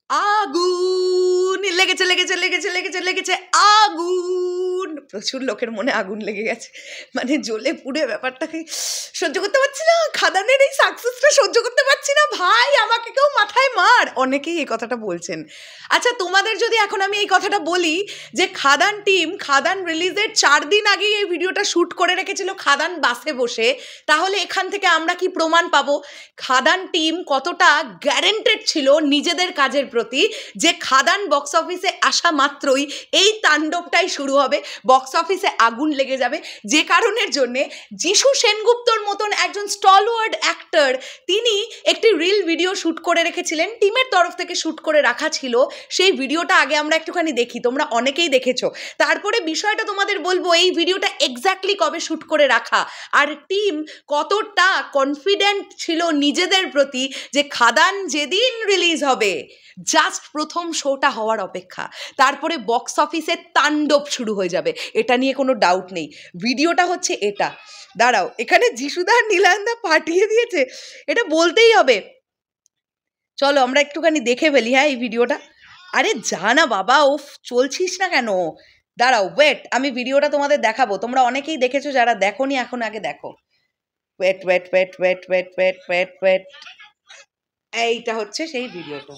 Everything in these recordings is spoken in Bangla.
আগুন লেগেছে লেগেছে লেগেছে লেগেছে লেগেছে আগুন, প্রচুর লোকের মনে আগুন লেগে গেছে, মানে জ্বলে পুড়ে ব্যাপারটাকে সহ্য করতে পারছি না, খাদানের এই সাকসেসটা সহ্য করতে পারছি না ভাই, আমাকে কেউ মাথায় মার, অনেকেই এই কথাটা বলছেন। আচ্ছা, তোমাদের যদি এখন আমি এই কথাটা বলি যে খাদান টিম খাদান রিলিজের 4 দিন আগেই এই ভিডিওটা শ্যুট করে রেখেছিল খাদান বাসে বসে, তাহলে এখান থেকে আমরা কি প্রমাণ পাবো খাদান টিম কতটা গ্যারেন্টেড ছিল নিজেদের কাজের প্রতি, যে খাদান বক্স অফিসে আসা মাত্রই এই তাণ্ডবটাই শুরু হবে, বক্স অফিসে আগুন লেগে যাবে, যে কারণের জন্যে যিশু সেনগুপ্তর মতন একজন স্টলওয়ার্ড অ্যাক্টর তিনি একটি রিল ভিডিও শ্যুট করে রেখেছিলেন, টিমের তরফ থেকে শ্যুট করে রাখা ছিল। সেই ভিডিওটা আগে আমরা একটুখানি দেখি, তোমরা অনেকেই দেখেছো, তারপরে বিষয়টা তোমাদের বলবো এই ভিডিওটা এক্স্যাক্টলি কবে শ্যুট করে রাখা, আর টিম কতটা কনফিডেন্ট ছিল নিজেদের প্রতি যে খাদান যেদিন রিলিজ হবে, জাস্ট প্রথম শোটা হওয়ার অপেক্ষা, তারপরে বক্স অফিসে তাণ্ডব শুরু হয়ে যাবে, এটা নিয়ে কোনো ডাউট নেই। ভিডিওটা হচ্ছে এটা, দাঁড়াও, এখানে যিশুদার নীলায়নদা পাঠিয়ে দিয়েছে, এটা বলতেই হবে, চলো আমরা একটুখানি দেখে ফেলি। হ্যাঁ, এই ভিডিওটা, আরে যা না বাবা, ওফ চলছিস না কেন, দাঁড়াও ওয়েট, আমি ভিডিওটা তোমাদের দেখাবো, তোমরা অনেকেই দেখেছো, যারা দেখোনি এখন আগে দেখো। Wait wait wait wait wait wait wait wait, এইটা হচ্ছে সেই ভিডিওটা।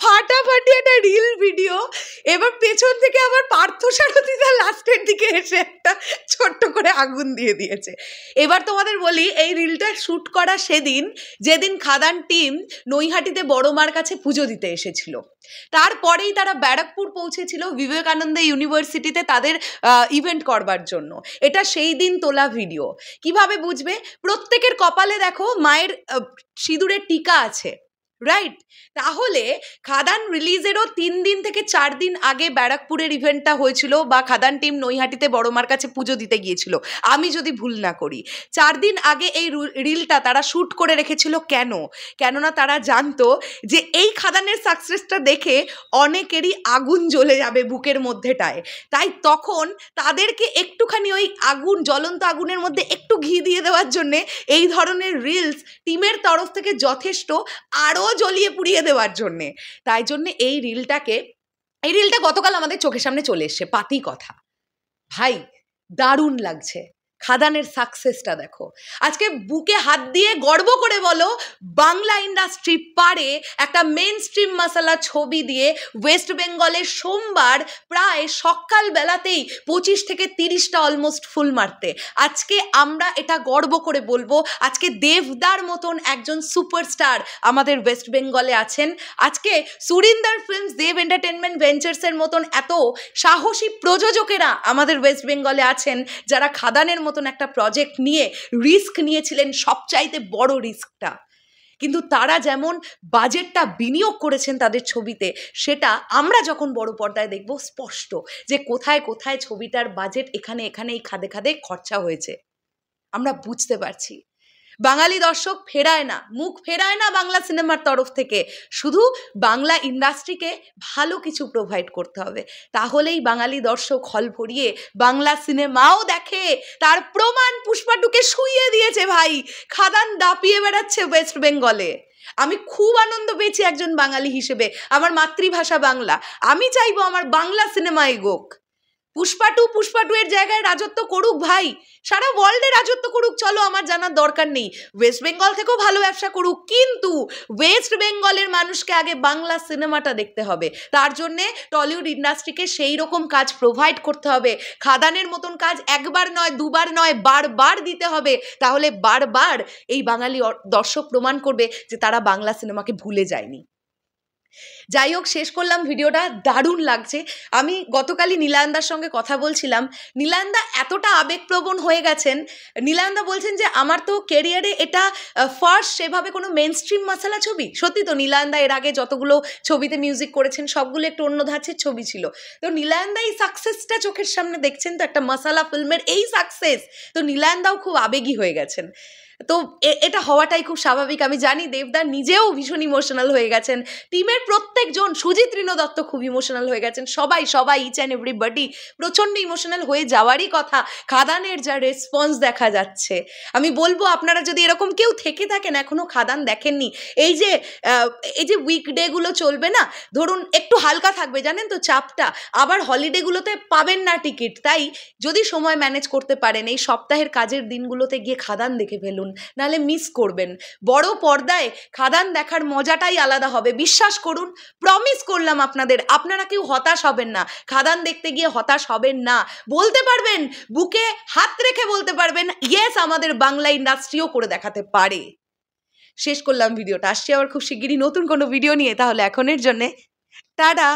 ফাটাফাটি একটা রিল ভিডিও, এবার পেছন থেকে আবার পার্থসারথীদা লাস্টের দিকে এসে একটা ছোট্ট করে আগুন দিয়ে দিয়েছে। এবার তোমাদের বলি, এই রিলটা শ্যুট করা সেদিন যেদিন খাদান টিম নৈহাটিতে বড় মার কাছে পুজো দিতে এসেছিল, তারপরেই তারা ব্যারাকপুর পৌঁছেছিল বিবেকানন্দ ইউনিভার্সিটিতে তাদের ইভেন্ট করবার জন্য। এটা সেই দিন তোলা ভিডিও। কিভাবে বুঝবে? প্রত্যেকের কপালে দেখো মায়ের সিঁদুরের টিকা আছে, রাইট? তাহলে খাদান রিলিজেরও 3 দিন থেকে 4 দিন আগে ব্যারাকপুরের ইভেন্টটা হয়েছিল, বা খাদান টিম নৈহাটিতে বড় মার কাছে পুজো দিতে গিয়েছিল, আমি যদি ভুল না করি। 4 দিন আগে এই রিলটা তারা শ্যুট করে রেখেছিল। কেন? কেননা তারা জানতো যে এই খাদানের সাকসেসটা দেখে অনেকেরই আগুন জ্বলে যাবে বুকের মধ্যেটায়, তাই তখন তাদেরকে একটুখানি ওই আগুন, জ্বলন্ত আগুনের মধ্যে একটু ঘি দিয়ে দেওয়ার জন্যে এই ধরনের রিলস টিমের তরফ থেকে যথেষ্ট, আরও জ্বলিয়ে পুড়িয়ে দেওয়ার জন্যে। তাই জন্যে এই রিলটা গতকাল আমাদের চোখের সামনে চলে এসছে। পাতি কথা ভাই, দারুণ লাগছে। খাদানের সাকসেসটা দেখো, আজকে বুকে হাত দিয়ে গর্ব করে বলো, বাংলা ইন্ডাস্ট্রি পারে একটা মেন স্ট্রিম মশালা ছবি দিয়ে ওয়েস্ট বেঙ্গলে সোমবার প্রায় সকালবেলাতেই 25 থেকে 30টা অলমোস্ট ফুল মারতে। আজকে আমরা এটা গর্ব করে বলবো, আজকে দেবদার মতন একজন সুপারস্টার আমাদের ওয়েস্ট বেঙ্গলে আছেন। আজকে সুরিন্দর ফিল্মস, দেব এন্টারটেনমেন্ট ভেঞ্চার্সের মতন এত সাহসী প্রযোজকেরা আমাদের ওয়েস্ট বেঙ্গলে আছেন, যারা খাদানের মতন একটা প্রজেক্ট নিয়ে রিস্ক নিয়েছিলেন, সবচাইতে বড় রিস্কটা। কিন্তু তারা যেমন বাজেটটা বিনিয়োগ করেছেন তাদের ছবিতে, সেটা আমরা যখন বড় পর্দায় দেখব স্পষ্ট যে কোথায় কোথায় ছবিটার বাজেট এখানে এখানে এই খাদে খাদে খরচা হয়েছে, আমরা বুঝতে পারছি। বাঙালি দর্শক ফেরায় না, মুখ ফেরায় না বাংলা সিনেমার তরফ থেকে, শুধু বাংলা ইন্ডাস্ট্রিকে ভালো কিছু প্রোভাইড করতে হবে, তাহলেই বাঙালি দর্শক হল ভরিয়ে বাংলা সিনেমাও দেখে। তার প্রমাণ পুষ্পা 2কে শুইয়ে দিয়েছে ভাই, খাদান দাপিয়ে বেড়াচ্ছে ওয়েস্ট বেঙ্গলে। আমি খুব আনন্দ পেয়েছি একজন বাঙালি হিসেবে, আমার মাতৃভাষা বাংলা, আমি চাইবো আমার বাংলা সিনেমা এগোক। পুষ্পা 2 এর জায়গায় রাজত্ব করুক ভাই, সারা ওয়ার্ল্ডে রাজত্ব করুক, চলো আমার জানার দরকার নেই, ওয়েস্ট বেঙ্গল থেকেও ভালো ব্যবসা করুক, কিন্তু ওয়েস্ট বেঙ্গলের মানুষকে আগে বাংলা সিনেমাটা দেখতে হবে। তার জন্যে টলিউড ইন্ডাস্ট্রিকে সেই রকম কাজ প্রোভাইড করতে হবে, খাদানের মতন কাজ একবার নয়, দুবার নয়, বারবার দিতে হবে, তাহলে বারবার এই বাঙালি দর্শক প্রমাণ করবে যে তারা বাংলা সিনেমাকে ভুলে যায়নি। যাই হোক, শেষ করলাম ভিডিওটা, দারুণ লাগছে। আমি গতকালই নীলায়নদার সঙ্গে কথা বলছিলাম, নীলায়নদা এতটা আবেগপ্রবণ হয়ে গেছেন। নীলায়নদা বলছেন যে আমার তো কেরিয়ারে এটা ফার্স্ট সেভাবে কোনো মেন স্ট্রিম মশালা ছবি। সত্যি তো, নীলায়নদা এর আগে যতগুলো ছবিতে মিউজিক করেছেন সবগুলো একটু অন্য ধাঁচের ছবি ছিল। তো নীলায়নদা এই সাকসেসটা চোখের সামনে দেখছেন, তো একটা মশালা ফিল্মের এই সাকসেস, তো নীলায়নদাও খুব আবেগী হয়ে গেছেন। তো এটা হওয়াটাই খুব স্বাভাবিক। আমি জানি দেবদা নিজেও ভীষণ ইমোশনাল হয়ে গেছেন, টিমের প্রত্যেকজন, সুজিত ঋণ দত্ত খুব ইমোশনাল হয়ে গেছেন, সবাই ইচ অ্যান্ড এভরিবডি প্রচণ্ড ইমোশনাল হয়ে যাওয়ারই কথা। খাদানের যা রেসপন্স দেখা যাচ্ছে, আমি বলবো আপনারা যদি এরকম কেউ থেকে থাকেন এখনও খাদান দেখেননি, এই যে উইকডেগুলো চলবে না, ধরুন একটু হালকা থাকবে জানেন তো চাপটা, আবার হলিডেগুলোতে পাবেন না টিকিট, তাই যদি সময় ম্যানেজ করতে পারেন এই সপ্তাহের কাজের দিনগুলোতে গিয়ে খাদান দেখে ফেলুন, নাহলে মিস করবেন। বড় পর্দায় খাদান দেখার মজাটাই আলাদা হবে, বিশ্বাস করুন, প্রমিস করলাম আপনাদের। আপনারা কেউ হতাশ হবেন না, খাদান দেখতে গিয়ে হতাশ হবেন না, বলতে পারবেন, বুকে হাত রেখে বলতে পারবেন, ইয়েস আমাদের বাংলা ইন্ডাস্ট্রিও করে দেখাতে পারে। শেষ করলাম ভিডিওটা, আসছি আবার খুব শিগগিরই নতুন কোনো ভিডিও নিয়ে। তাহলে এখনের জন্যে টাটা।